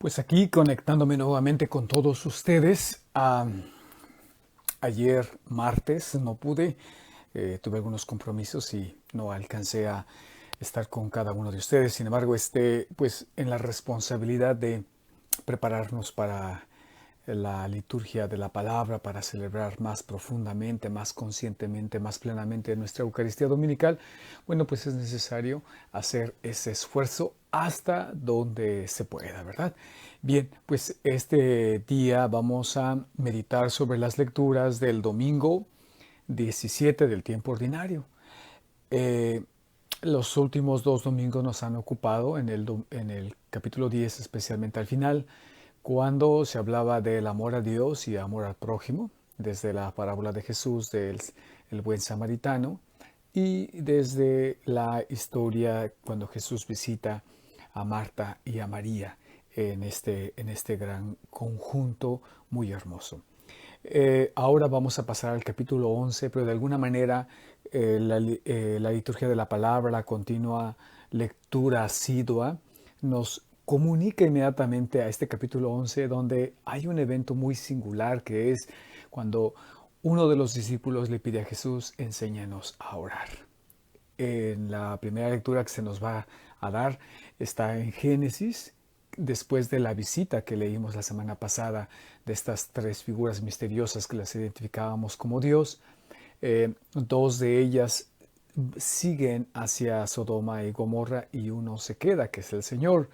Pues aquí conectándome nuevamente con todos ustedes. Ayer martes no pude, tuve algunos compromisos y no alcancé a estar con cada uno de ustedes. Sin embargo, pues en la responsabilidad de prepararnos para la liturgia de la palabra, para celebrar más profundamente, más conscientemente, más plenamente nuestra Eucaristía Dominical, bueno, pues es necesario hacer ese esfuerzo hasta donde se pueda, ¿verdad? Bien, pues este día vamos a meditar sobre las lecturas del domingo 17 del tiempo ordinario. Eh, los últimos dos domingos nos han ocupado en el capítulo 10, especialmente al final, cuando se hablaba del amor a Dios y amor al prójimo, desde la parábola de Jesús del el buen samaritano y desde la historia cuando Jesús visita a Marta y a María en este gran conjunto muy hermoso. Ahora vamos a pasar al capítulo 11, pero de alguna manera la liturgia de la palabra, la continua lectura asidua, nos comunica inmediatamente a este capítulo 11, donde hay un evento muy singular que es cuando uno de los discípulos le pide a Jesús, enséñanos a orar. En la primera lectura que se nos va a dar está en Génesis, después de la visita que leímos la semana pasada de estas tres figuras misteriosas que las identificábamos como Dios. Dos de ellas siguen hacia Sodoma y Gomorra y uno se queda, que es el Señor.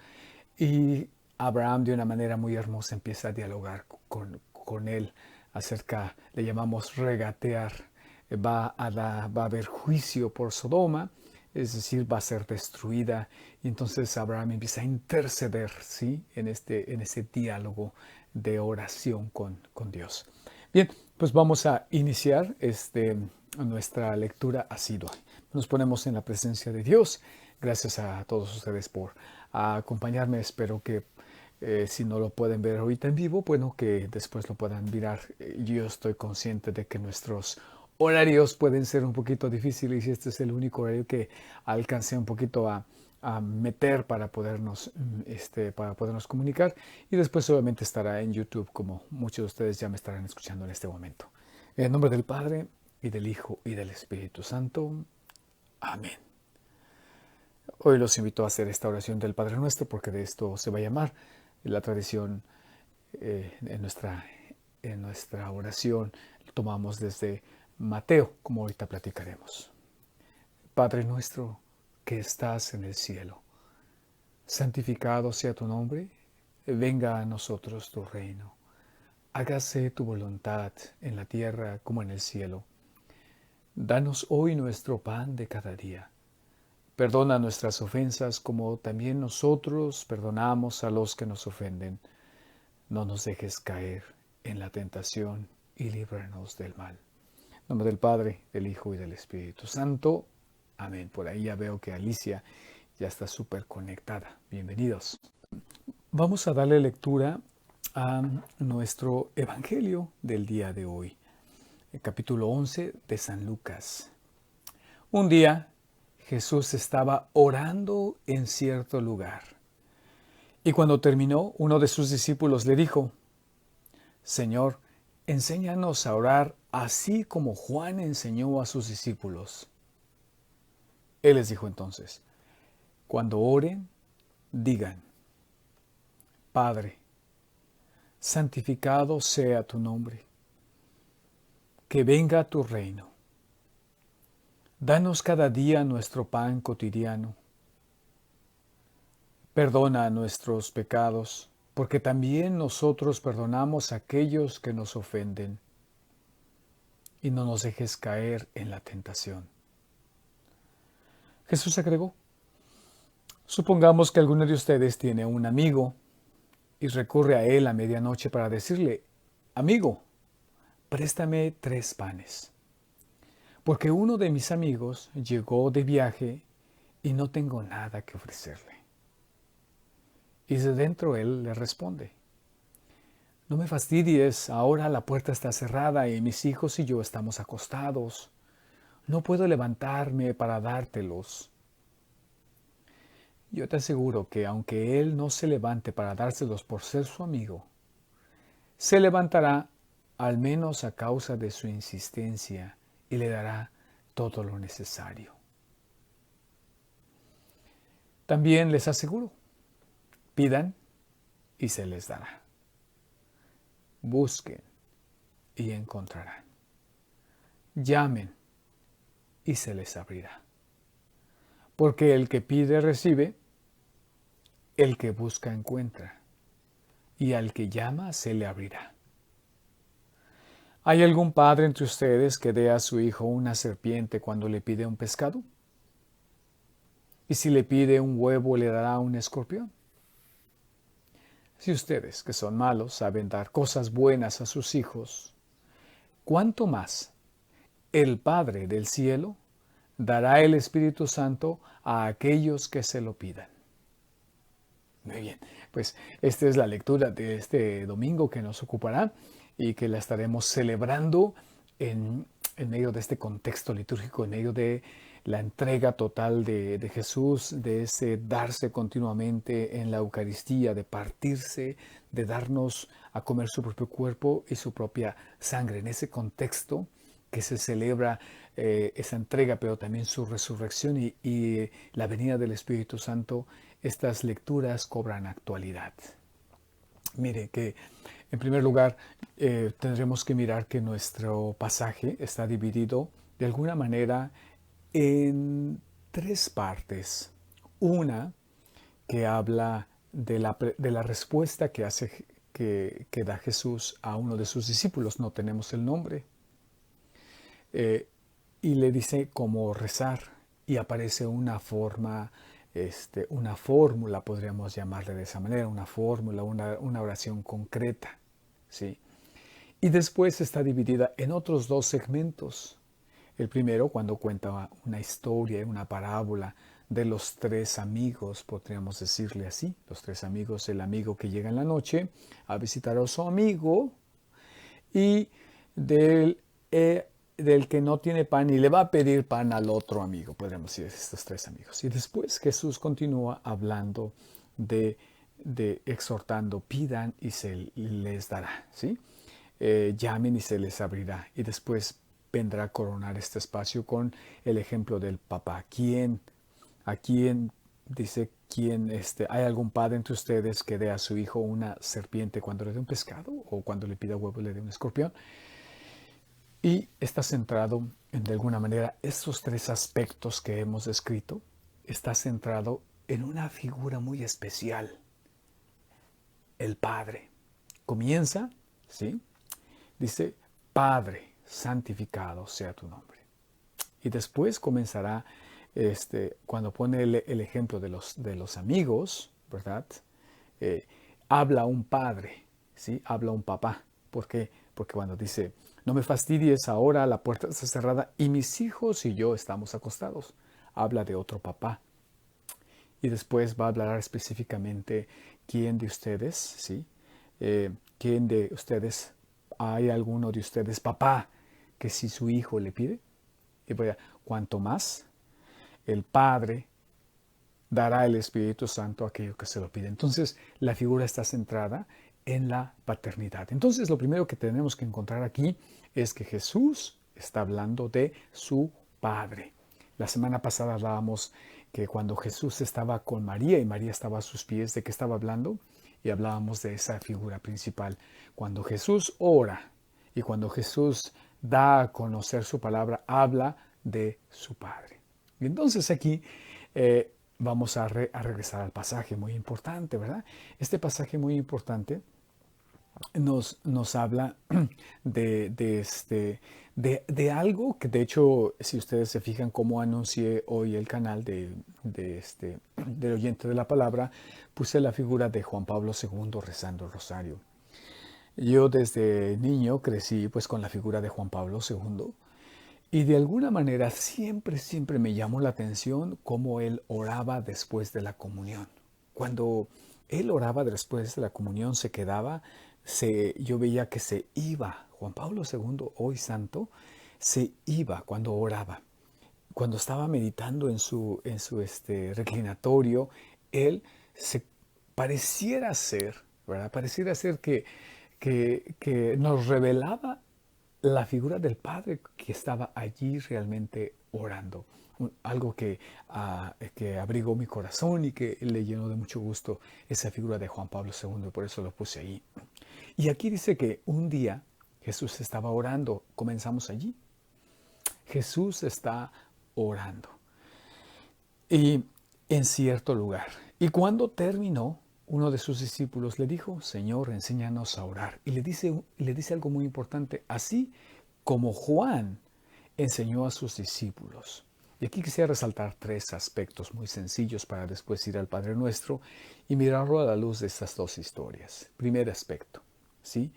Y Abraham de una manera muy hermosa empieza a dialogar con él acerca, le llamamos regatear. Va a haber juicio por Sodoma, es decir, va a ser destruida. Y entonces Abraham empieza a interceder, ¿sí? en ese diálogo de oración con Dios. Bien, pues vamos a iniciar nuestra lectura asidua. Nos ponemos en la presencia de Dios. Gracias a todos ustedes por acompañarme. Espero que si no lo pueden ver ahorita en vivo, bueno, que después lo puedan mirar. Yo estoy consciente de que nuestros horarios pueden ser un poquito difíciles y este es el único horario que alcancé un poquito a meter para podernos comunicar, y después obviamente estará en YouTube, como muchos de ustedes ya me estarán escuchando en este momento. En nombre del Padre y del Hijo y del Espíritu Santo. Amén. Hoy los invito a hacer esta oración del Padre Nuestro, porque de esto se va a llamar la tradición. En nuestra oración tomamos desde Mateo, como ahorita platicaremos. Padre nuestro que estás en el cielo, santificado sea tu nombre, venga a nosotros tu reino. Hágase tu voluntad en la tierra como en el cielo. Danos hoy nuestro pan de cada día. Perdona nuestras ofensas como también nosotros perdonamos a los que nos ofenden. No nos dejes caer en la tentación y líbranos del mal. En nombre del Padre, del Hijo y del Espíritu Santo. Amén. Por ahí ya veo que Alicia ya está súper conectada. Bienvenidos. Vamos a darle lectura a nuestro Evangelio del día de hoy, el capítulo 11 de San Lucas. Un día Jesús estaba orando en cierto lugar, y cuando terminó, uno de sus discípulos le dijo, Señor, enséñanos a orar así como Juan enseñó a sus discípulos. Él les dijo entonces, cuando oren, digan, Padre, santificado sea tu nombre, que venga tu reino. Danos cada día nuestro pan cotidiano. Perdona nuestros pecados, porque también nosotros perdonamos a aquellos que nos ofenden. Y no nos dejes caer en la tentación. Jesús agregó, supongamos que alguno de ustedes tiene un amigo y recurre a él a medianoche para decirle, amigo, préstame 3 panes, porque uno de mis amigos llegó de viaje y no tengo nada que ofrecerle. Y de dentro él le responde, no me fastidies, ahora la puerta está cerrada y mis hijos y yo estamos acostados. No puedo levantarme para dártelos. yo te aseguro que aunque él no se levante para dárselos por ser su amigo, se levantará al menos a causa de su insistencia y le dará todo lo necesario. También les aseguro, pidan y se les dará. Busquen y encontrarán. Llamen y se les abrirá. Porque el que pide recibe, el que busca encuentra, y al que llama se le abrirá. ¿Hay algún padre entre ustedes que dé a su hijo una serpiente cuando le pide un pescado? ¿Y si le pide un huevo le dará un escorpión? Si ustedes, que son malos, saben dar cosas buenas a sus hijos, ¿cuánto más el Padre del cielo dará el Espíritu Santo a aquellos que se lo pidan? Muy bien, pues esta es la lectura de este domingo que nos ocupará y que la estaremos celebrando en medio de este contexto litúrgico, en medio de la entrega total de Jesús, de ese darse continuamente en la Eucaristía, de partirse, de darnos a comer su propio cuerpo y su propia sangre. En ese contexto que se celebra esa entrega, pero también su resurrección y la venida del Espíritu Santo, estas lecturas cobran actualidad. Mire que en primer lugar tendremos que mirar que nuestro pasaje está dividido de alguna manera en tres partes. Una que habla de la respuesta que da Jesús a uno de sus discípulos, no tenemos el nombre, y le dice cómo rezar, y aparece una forma, una fórmula, podríamos llamarle de esa manera, una fórmula, una oración concreta, ¿sí? Y después está dividida en otros dos segmentos. El primero, cuando cuenta una historia, una parábola de los tres amigos, podríamos decirle así, los tres amigos, el amigo que llega en la noche a visitar a su amigo y del que no tiene pan y le va a pedir pan al otro amigo, podríamos decir, estos tres amigos. Y después Jesús continúa hablando de exhortando, pidan y se les dará, ¿sí? Llamen y se les abrirá. Y después vendrá a coronar este espacio con el ejemplo del papá. ¿A quién dice hay algún padre entre ustedes que dé a su hijo una serpiente cuando le dé un pescado o cuando le pida huevo le dé un escorpión? Y está centrado en, de alguna manera, estos tres aspectos que hemos descrito, está centrado en una figura muy especial, el Padre. Comienza, ¿sí? Dice, Padre, santificado sea tu nombre. Y después comenzará, cuando pone el ejemplo de los amigos, ¿verdad? Habla un padre, ¿sí? Habla un papá. ¿Por qué? Porque cuando dice, no me fastidies ahora, la puerta está cerrada y mis hijos y yo estamos acostados, habla de otro papá. Y después va a hablar específicamente quién de ustedes, ¿sí? ¿Quién de ustedes, hay alguno de ustedes, papá, que si su hijo le pide? Y vaya, cuanto más el Padre dará el Espíritu Santo a aquello que se lo pide. Entonces, la figura está centrada en la paternidad. Entonces, lo primero que tenemos que encontrar aquí es que Jesús está hablando de su Padre. La semana pasada hablábamos que cuando Jesús estaba con María y María estaba a sus pies, ¿de qué estaba hablando? Y hablábamos de esa figura principal. Cuando Jesús ora y cuando Jesús da a conocer su palabra, habla de su Padre. Y entonces aquí vamos a regresar al pasaje muy importante, ¿verdad? Este pasaje muy importante nos habla de algo que, de hecho, si ustedes se fijan cómo anuncié hoy el canal del oyente de la palabra, puse la figura de Juan Pablo II rezando el rosario. Yo desde niño crecí pues con la figura de Juan Pablo II y de alguna manera siempre me llamó la atención cómo él oraba después de la comunión. Cuando él oraba después de la comunión se quedaba, yo veía que se iba. Juan Pablo II, hoy santo, se iba cuando oraba. Cuando estaba meditando en su reclinatorio, él se pareciera ser, ¿verdad? Pareciera ser que nos revelaba la figura del Padre que estaba allí realmente orando. Algo que abrigó mi corazón y que le llenó de mucho gusto esa figura de Juan Pablo II, y por eso lo puse ahí. Y aquí dice que un día Jesús estaba orando. Comenzamos allí. Jesús está orando. Y en cierto lugar. Y cuando terminó, uno de sus discípulos le dijo, Señor, enséñanos a orar. Y le dice algo muy importante, así como Juan enseñó a sus discípulos. Y aquí quisiera resaltar tres aspectos muy sencillos para después ir al Padre Nuestro y mirarlo a la luz de estas dos historias. Primer aspecto, ¿sí?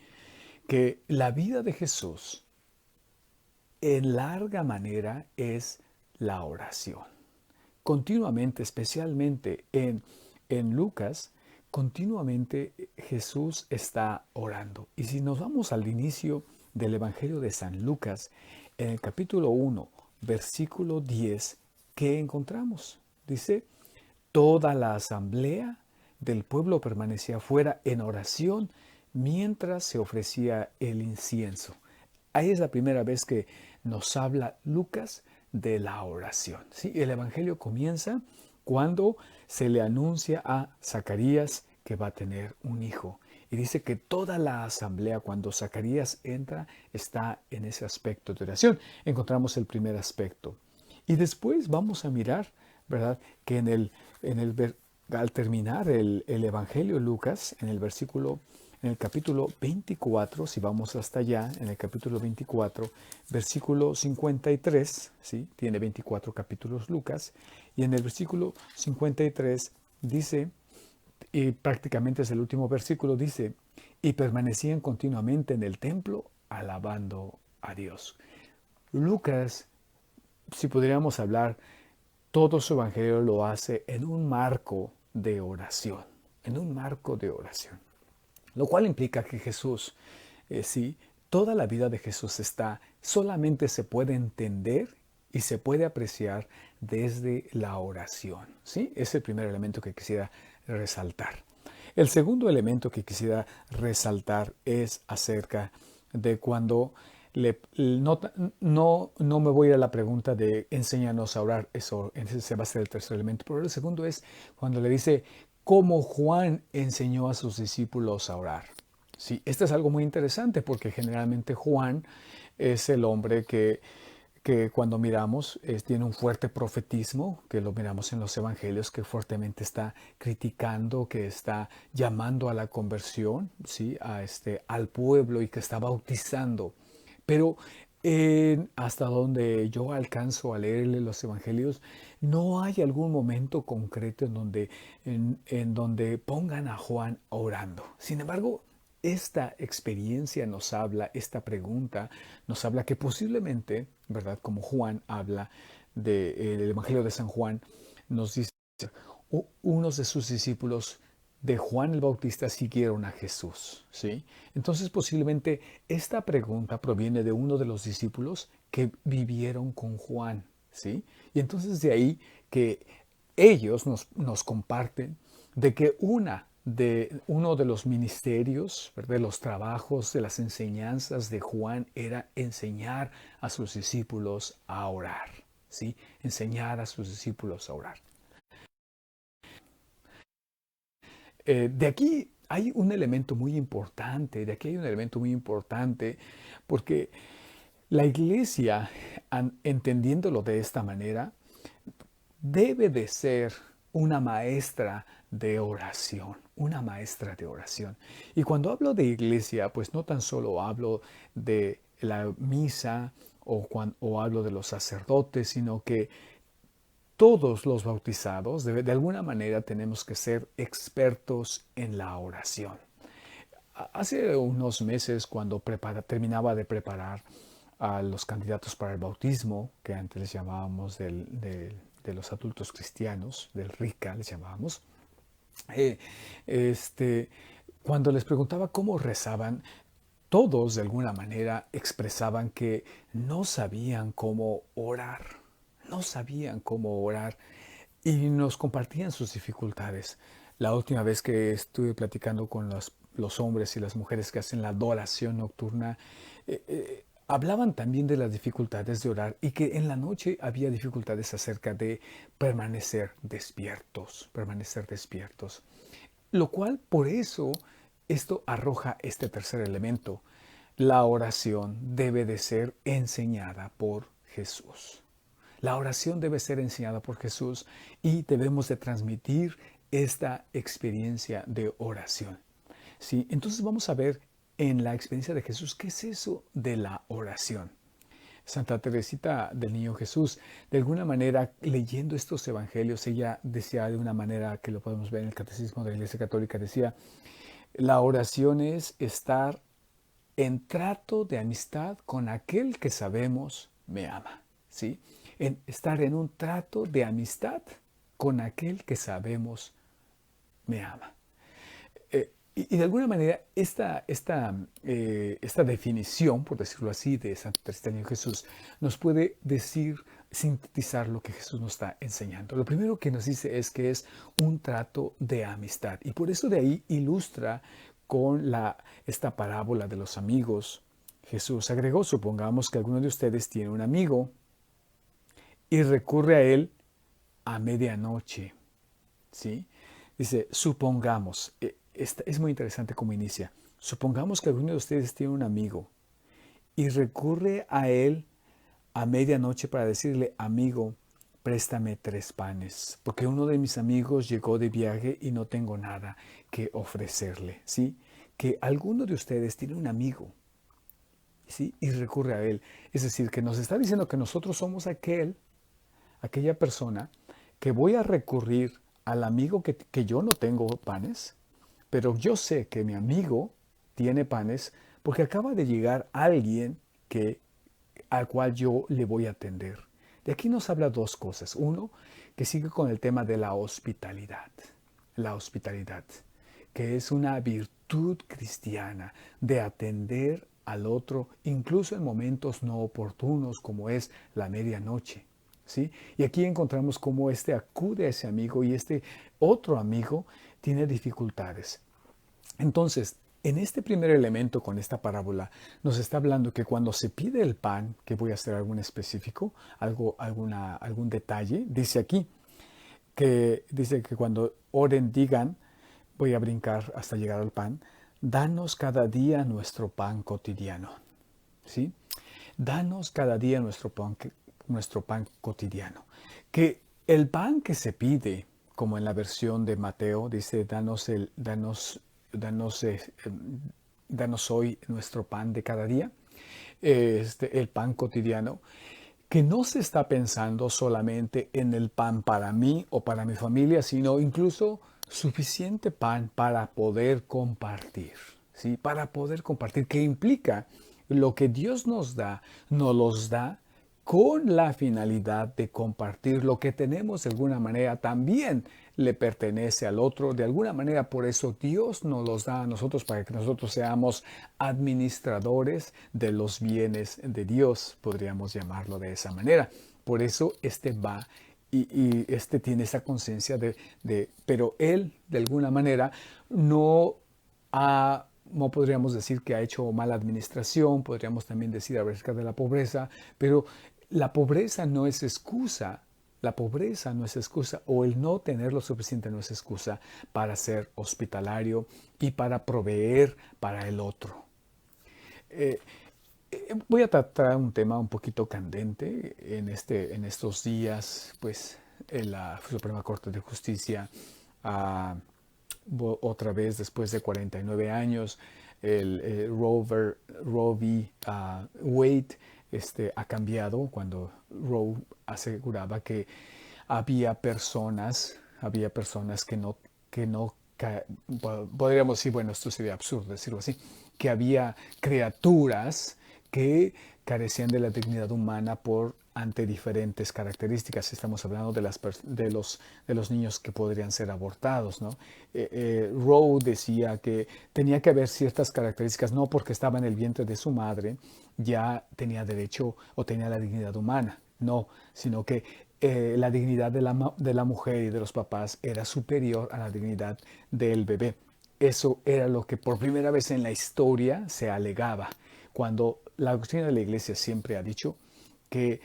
Que la vida de Jesús en larga manera es la oración. Continuamente, especialmente en Lucas, continuamente Jesús está orando. Y si nos vamos al inicio del Evangelio de San Lucas, en el capítulo 1, versículo 10, ¿qué encontramos? Dice, toda la asamblea del pueblo permanecía fuera en oración mientras se ofrecía el incienso. Ahí es la primera vez que nos habla Lucas de la oración. ¿Sí? El Evangelio comienza cuando se le anuncia a Zacarías que va a tener un hijo. Y dice que toda la asamblea, cuando Zacarías entra, está en ese aspecto de oración. Encontramos el primer aspecto. Y después vamos a mirar, ¿verdad?, que al terminar el Evangelio Lucas, en el capítulo 24, si vamos hasta allá, en el capítulo 24, versículo 53, ¿sí? Tiene 24 capítulos Lucas, y en el versículo 53 dice, y prácticamente es el último versículo, dice, y permanecían continuamente en el templo alabando a Dios. Lucas, si podríamos hablar, todo su evangelio lo hace en un marco de oración, en un marco de oración. Lo cual implica que Jesús, sí, toda la vida de Jesús solamente se puede entender y se puede apreciar desde la oración. ¿Sí? Es el primer elemento que quisiera resaltar. El segundo elemento que quisiera resaltar es acerca de cuando no me voy a la pregunta de enséñanos a orar, ese va a ser el tercer elemento, pero el segundo es cuando le dice cómo Juan enseñó a sus discípulos a orar. Sí, esto es algo muy interesante porque generalmente Juan es el hombre que cuando miramos tiene un fuerte profetismo, que lo miramos en los evangelios, que fuertemente está criticando, que está llamando a la conversión, ¿sí? Al pueblo y que está bautizando. Pero hasta donde yo alcanzo a leerle los evangelios, no hay algún momento concreto en donde pongan a Juan orando. Sin embargo, esta experiencia nos habla, esta pregunta nos habla que posiblemente, ¿verdad? Como Juan habla del Evangelio de San Juan, nos dice, unos de sus discípulos de Juan el Bautista siguieron a Jesús, ¿sí? Entonces posiblemente esta pregunta proviene de uno de los discípulos que vivieron con Juan, ¿sí? Y entonces de ahí que ellos nos comparten de que uno de los ministerios, de los trabajos, de las enseñanzas de Juan era enseñar a sus discípulos a orar, ¿sí? Enseñar a sus discípulos a orar. De aquí hay un elemento muy importante, porque la iglesia, entendiéndolo de esta manera, debe de ser una maestra de oración, una maestra de oración. Y cuando hablo de iglesia, pues no tan solo hablo de la misa o hablo de los sacerdotes, sino que todos los bautizados, de alguna manera, tenemos que ser expertos en la oración. Hace unos meses, cuando terminaba de preparar a los candidatos para el bautismo, que antes les llamábamos de los adultos cristianos, del RICA les llamábamos, eh, este, cuando les preguntaba cómo rezaban, todos de alguna manera expresaban que no sabían cómo orar, no sabían cómo orar. y nos compartían sus dificultades. La última vez que estuve platicando con los hombres y las mujeres que hacen la adoración nocturna, hablaban también de las dificultades de orar y que en la noche había dificultades acerca de permanecer despiertos. Lo cual, por eso, esto arroja este tercer elemento. La oración debe de ser enseñada por Jesús. La oración debe ser enseñada por Jesús y debemos de transmitir esta experiencia de oración. ¿Sí? Entonces vamos a ver en la experiencia de Jesús qué es eso de la oración. Santa Teresita del Niño Jesús, de alguna manera, leyendo estos evangelios, ella decía de una manera que lo podemos ver en el Catecismo de la Iglesia Católica, decía, la oración es estar en trato de amistad con aquel que sabemos me ama, ¿sí? En estar en un trato de amistad con aquel que sabemos me ama. Y de alguna manera esta definición, por decirlo así, de Santa Teresita del Niño Jesús, nos puede decir, sintetizar lo que Jesús nos está enseñando. Lo primero que nos dice es que es un trato de amistad. Y por eso de ahí ilustra con esta parábola de los amigos. Jesús agregó, supongamos que alguno de ustedes tiene un amigo y recurre a él a medianoche, ¿sí? Dice, supongamos, es muy interesante cómo inicia. Supongamos que alguno de ustedes tiene un amigo y recurre a él a medianoche para decirle, amigo, préstame 3 panes, porque uno de mis amigos llegó de viaje y no tengo nada que ofrecerle, ¿sí? Que alguno de ustedes tiene un amigo, ¿sí? Y recurre a él. Es decir, que nos está diciendo que nosotros somos aquella persona que voy a recurrir al amigo que yo no tengo panes, pero yo sé que mi amigo tiene panes porque acaba de llegar alguien al cual yo le voy a atender. De aquí nos habla 2 cosas. Uno, que sigue con el tema de la hospitalidad. La hospitalidad, que es una virtud cristiana de atender al otro, incluso en momentos no oportunos como es la medianoche. ¿Sí? Y aquí encontramos cómo acude a ese amigo y este otro amigo tiene dificultades. Entonces, en este primer elemento con esta parábola nos está hablando que cuando se pide el pan, que voy a hacer algún específico, algún detalle, dice que cuando oren digan, voy a brincar hasta llegar al pan, danos cada día nuestro pan cotidiano. ¿Sí? Danos cada día nuestro pan cotidiano. Que el pan que se pide, como en la versión de Mateo, dice, danos hoy nuestro pan de cada día, el pan cotidiano, que no se está pensando solamente en el pan para mí o para mi familia, sino incluso suficiente pan para poder compartir, ¿sí? Para poder compartir, que implica lo que Dios nos los da con la finalidad de compartir lo que tenemos de alguna manera también le pertenece al otro. De alguna manera, por eso Dios nos los da a nosotros para que nosotros seamos administradores de los bienes de Dios, podríamos llamarlo de esa manera. Por eso va y tiene esa conciencia pero él, de alguna manera, no podríamos decir que ha hecho mala administración, podríamos también decir acerca de la pobreza, pero la pobreza no es excusa. La pobreza no es excusa, o el no tener lo suficiente no es excusa para ser hospitalario y para proveer para el otro. Voy a tratar un tema un poquito candente en estos días, pues la Suprema Corte de Justicia, otra vez después de 49 años, el Roe v. Wade ha cambiado cuando Roe aseguraba que había personas que no podríamos decir, bueno, esto sería absurdo decirlo así, que había criaturas que carecían de la dignidad humana ante diferentes características. Estamos hablando de los niños que podrían ser abortados, ¿no? Roe decía que tenía que haber ciertas características, no porque estaba en el vientre de su madre ya tenía derecho o tenía la dignidad humana, no, sino que la dignidad de la mujer y de los papás era superior a la dignidad del bebé. Eso era lo que por primera vez en la historia se alegaba, cuando la doctrina de la Iglesia siempre ha dicho que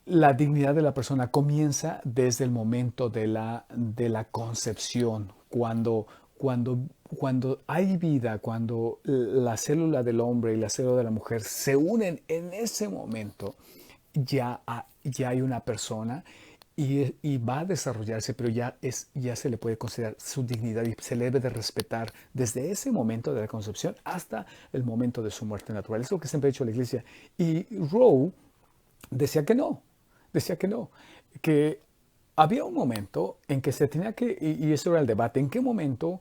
la dignidad de la persona comienza desde el momento de la concepción, cuando hay vida, cuando la célula del hombre y la célula de la mujer se unen en ese momento, ya hay una persona y va a desarrollarse, pero ya se le puede considerar su dignidad y se le debe de respetar desde ese momento de la concepción hasta el momento de su muerte natural. Es lo que siempre ha dicho la Iglesia. Y Roe decía que no, decía que había un momento en que se tenía que, y eso era el debate, en qué momento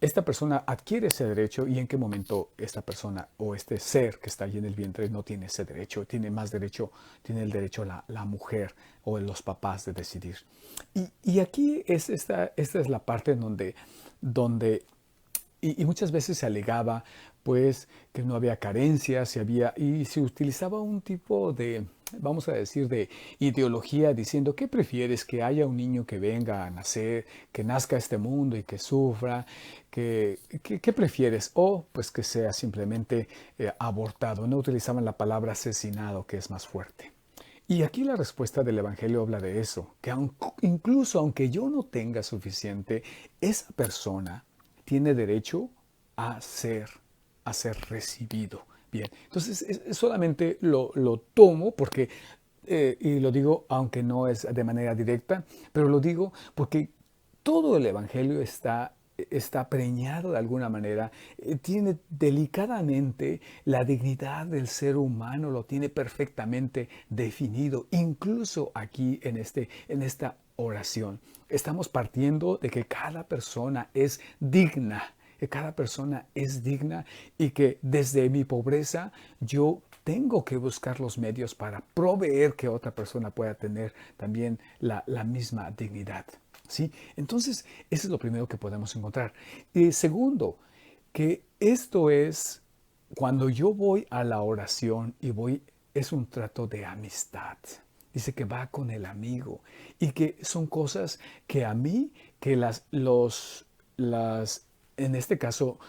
esta persona adquiere ese derecho y en qué momento esta persona o este ser que está allí en el vientre no tiene ese derecho, tiene más derecho, tiene el derecho la mujer o los papás de decidir. Y aquí esta es la parte donde y muchas veces se alegaba pues que no había carencias y se utilizaba un tipo de, vamos a decir, de ideología diciendo, ¿qué prefieres? Que haya un niño que venga a nacer, que nazca a este mundo y que sufra, ¿qué prefieres? O pues que sea simplemente abortado. No utilizaban la palabra asesinado, que es más fuerte. Y aquí la respuesta del Evangelio habla de eso, que incluso aunque yo no tenga suficiente, esa persona tiene derecho a ser, recibido. Bien, entonces solamente lo tomo porque, y lo digo aunque no es de manera directa, pero lo digo porque todo el Evangelio está preñado de alguna manera, tiene delicadamente la dignidad del ser humano, lo tiene perfectamente definido, incluso aquí en esta oración. Estamos partiendo de que cada persona es digna, que cada persona es digna y que desde mi pobreza yo tengo que buscar los medios para proveer que otra persona pueda tener también la misma dignidad. ¿Sí? Entonces, eso es lo primero que podemos encontrar. Y segundo, que esto es cuando yo voy a la oración es un trato de amistad. Dice que va con el amigo y que son cosas que a mí, que en este caso,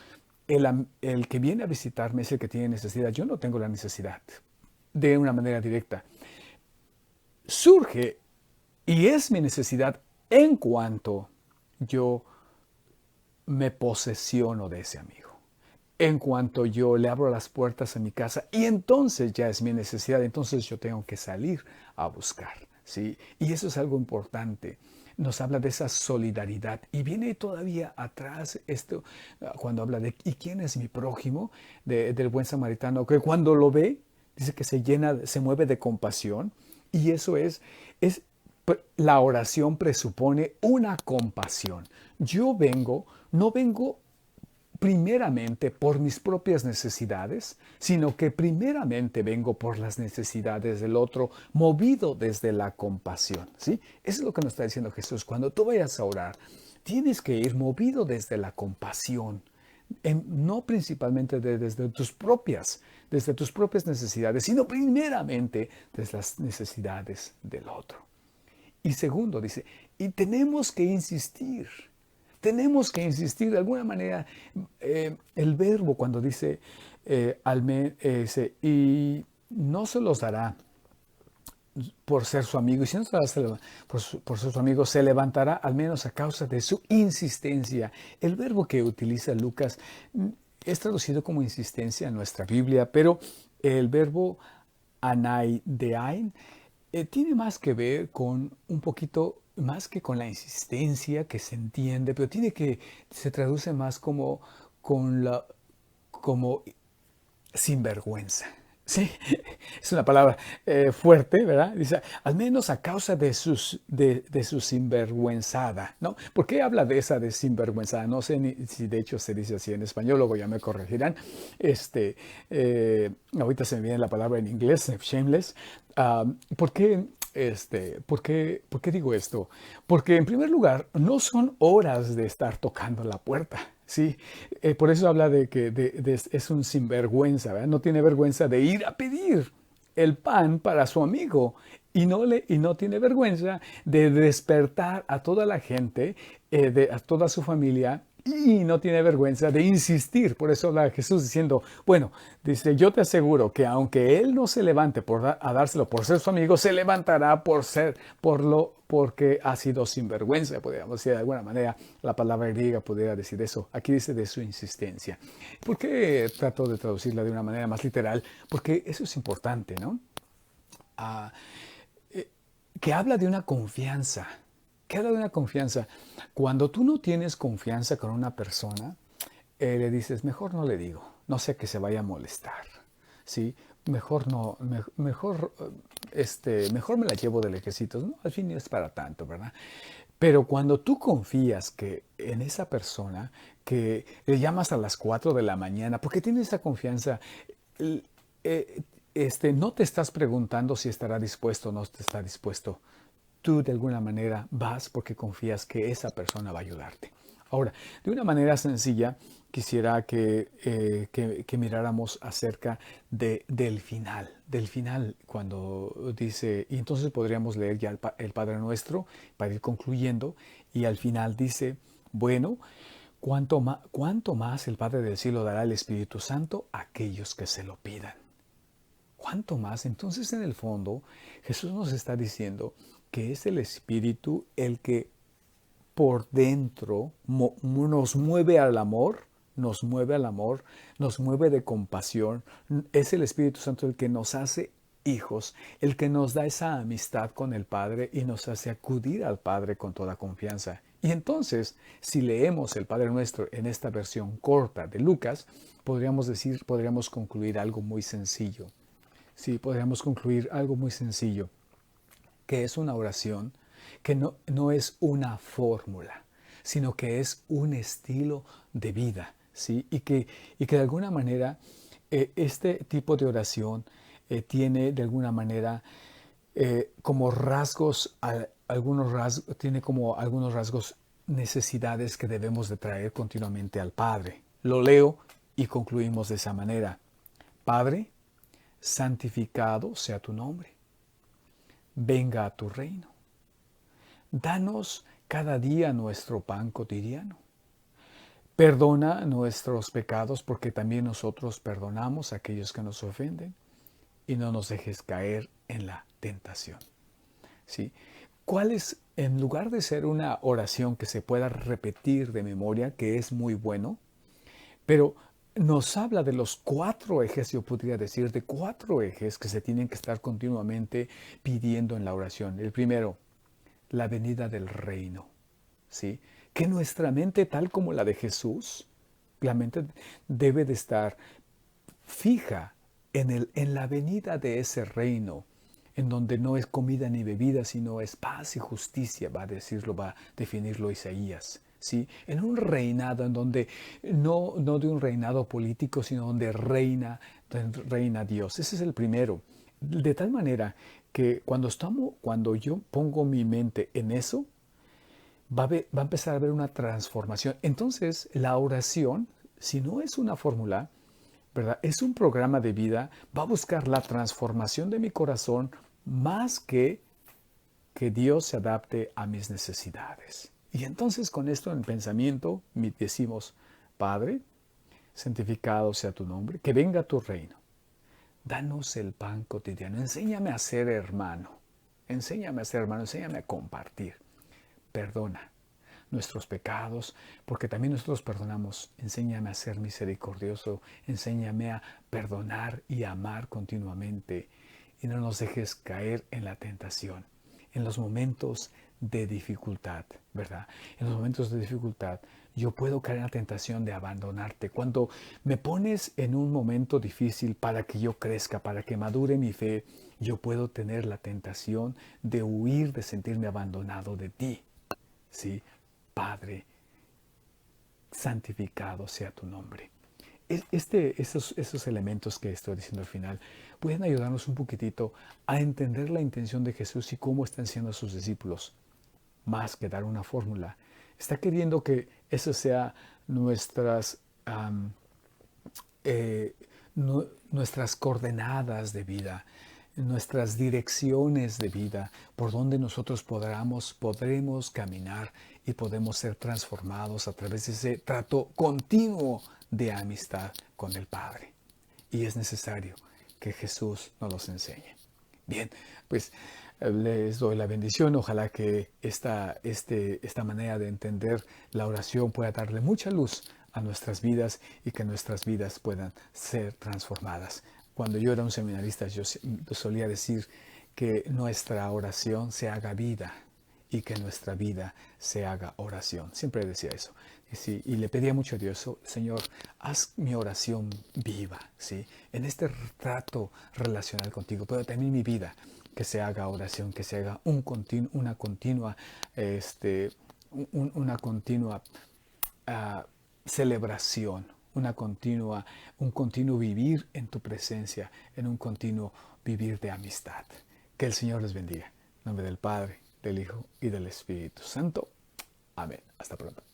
el que viene a visitarme es el que tiene necesidad. Yo no tengo la necesidad de una manera directa. Surge y es mi necesidad en cuanto yo me posesiono de ese amigo, en cuanto yo le abro las puertas a mi casa y entonces ya es mi necesidad, entonces yo tengo que salir a buscar, ¿sí? Y eso es algo importante. Nos habla de esa solidaridad y viene todavía atrás esto cuando habla de ¿y quién es mi prójimo? Del buen samaritano, que cuando lo ve dice que se mueve de compasión y eso es la oración presupone una compasión. No vengo primeramente por mis propias necesidades, sino que primeramente vengo por las necesidades del otro, movido desde la compasión. ¿Sí? Eso es lo que nos está diciendo Jesús. Cuando tú vayas a orar, tienes que ir movido desde la compasión. No principalmente desde tus propias necesidades, sino primeramente desde las necesidades del otro. Y segundo, dice, y tenemos que insistir de alguna manera. El verbo cuando dice, y no se los dará por ser su amigo, y si no se los dará por ser su amigo, se levantará al menos a causa de su insistencia. El verbo que utiliza Lucas es traducido como insistencia en nuestra Biblia, pero el verbo anaidein tiene más que ver con un poquito más que con la insistencia que se entiende, pero se traduce más como como sinvergüenza. Sí, es una palabra fuerte, ¿verdad? Dice, al menos a causa de su sinvergüenzada, ¿no? ¿Por qué habla de esa de sinvergüenzada? No sé si de hecho se dice así en español, luego ya me corregirán. Ahorita se me viene la palabra en inglés, shameless. ¿Por qué por qué digo esto? Porque en primer lugar, no son horas de estar tocando la puerta. Sí, por eso habla de que es un sinvergüenza, ¿verdad? No tiene vergüenza de ir a pedir el pan para su amigo y no tiene vergüenza de despertar a toda la gente, a toda su familia, y no tiene vergüenza de insistir. Por eso habla Jesús diciendo, bueno, dice, yo te aseguro que aunque él no se levante a dárselo por ser su amigo, se levantará porque ha sido sinvergüenza, podríamos decir de alguna manera. La palabra griega podría decir eso. Aquí dice de su insistencia. ¿Por qué trato de traducirla de una manera más literal? Porque eso es importante, ¿no? Ah, que habla de una confianza. Que habla de una confianza. Cuando tú no tienes confianza con una persona, le dices, mejor no le digo, no sé que se vaya a molestar, ¿sí? Mejor no, mejor me la llevo de lejecitos, ¿no? Al fin no es para tanto, ¿verdad? Pero cuando tú confías que en esa persona, que le llamas a las 4 de la mañana, porque tienes esa confianza, no te estás preguntando si estará dispuesto o no está dispuesto. Tú de alguna manera vas porque confías que esa persona va a ayudarte. Ahora, de una manera sencilla, quisiera que miráramos acerca del final, cuando dice, y entonces podríamos leer ya el Padre Nuestro para ir concluyendo, y al final dice, bueno, cuánto más el Padre del Cielo dará el Espíritu Santo a aquellos que se lo pidan. ¿Cuánto más? Entonces, en el fondo, Jesús nos está diciendo que es el Espíritu el que por dentro nos mueve al amor, nos mueve al amor, nos mueve de compasión. Es el Espíritu Santo el que nos hace hijos, el que nos da esa amistad con el Padre y nos hace acudir al Padre con toda confianza. Y entonces, si leemos el Padre Nuestro en esta versión corta de Lucas, podríamos concluir algo muy sencillo. Sí, podríamos concluir algo muy sencillo, que es una oración que no es una fórmula, sino que es un estilo de vida, ¿sí? Y que de alguna manera este tipo de oración tiene de alguna manera como tiene como algunos rasgos, necesidades que debemos de traer continuamente al Padre. Lo leo y concluimos de esa manera. Padre, santificado sea tu nombre. Venga a tu reino. Danos cada día nuestro pan cotidiano. Perdona nuestros pecados porque también nosotros perdonamos a aquellos que nos ofenden y no nos dejes caer en la tentación. ¿Sí? ¿Cuál es, en lugar de ser una oración que se pueda repetir de memoria, que es muy bueno, pero nos habla de los 4 ejes, yo podría decir, de 4 ejes que se tienen que estar continuamente pidiendo en la oración? El primero, la venida del reino, ¿sí? Que nuestra mente, tal como la de Jesús, la mente debe de estar fija en la venida de ese reino, en donde no es comida ni bebida, sino es paz y justicia, va a definirlo Isaías. ¿Sí? En un reinado en donde no de un reinado político, sino donde reina Dios. Ese es el primero. De tal manera que cuando yo pongo mi mente en eso, va a empezar a haber una transformación. Entonces, la oración, si no es una fórmula, ¿verdad? Es un programa de vida, va a buscar la transformación de mi corazón más que Dios se adapte a mis necesidades. Y entonces con esto en el pensamiento decimos, Padre, santificado sea tu nombre, que venga tu reino. Danos el pan cotidiano, enséñame a ser hermano, enséñame a compartir. Perdona nuestros pecados, porque también nosotros perdonamos. Enséñame a ser misericordioso, enséñame a perdonar y amar continuamente, y no nos dejes caer en la tentación, en los momentos de dificultad, ¿verdad? En los momentos de dificultad yo puedo caer en la tentación de abandonarte. Cuando me pones en un momento difícil para que yo crezca, para que madure mi fe, yo puedo tener la tentación de huir, de sentirme abandonado de ti. ¿Sí? Padre, santificado sea tu nombre. Esos elementos que estoy diciendo al final pueden ayudarnos un poquitito a entender la intención de Jesús y cómo están siendo sus discípulos. Más que dar una fórmula, está queriendo que eso sea nuestras coordenadas de vida. nuestras direcciones de vida, por donde nosotros podremos caminar y podemos ser transformados a través de ese trato continuo de amistad con el Padre. Y es necesario que Jesús nos los enseñe. Bien, pues les doy la bendición. Ojalá que esta manera de entender la oración pueda darle mucha luz a nuestras vidas y que nuestras vidas puedan ser transformadas. Cuando yo era un seminarista, yo solía decir que nuestra oración se haga vida y que nuestra vida se haga oración. Siempre decía eso. Y le pedía mucho a Dios, Señor, haz mi oración viva, ¿sí? En este trato relacional contigo, pero también mi vida, que se haga oración, que se haga una continua celebración, un continuo vivir en tu presencia, en un continuo vivir de amistad. Que el Señor les bendiga. En nombre del Padre, del Hijo y del Espíritu Santo. Amén. Hasta pronto.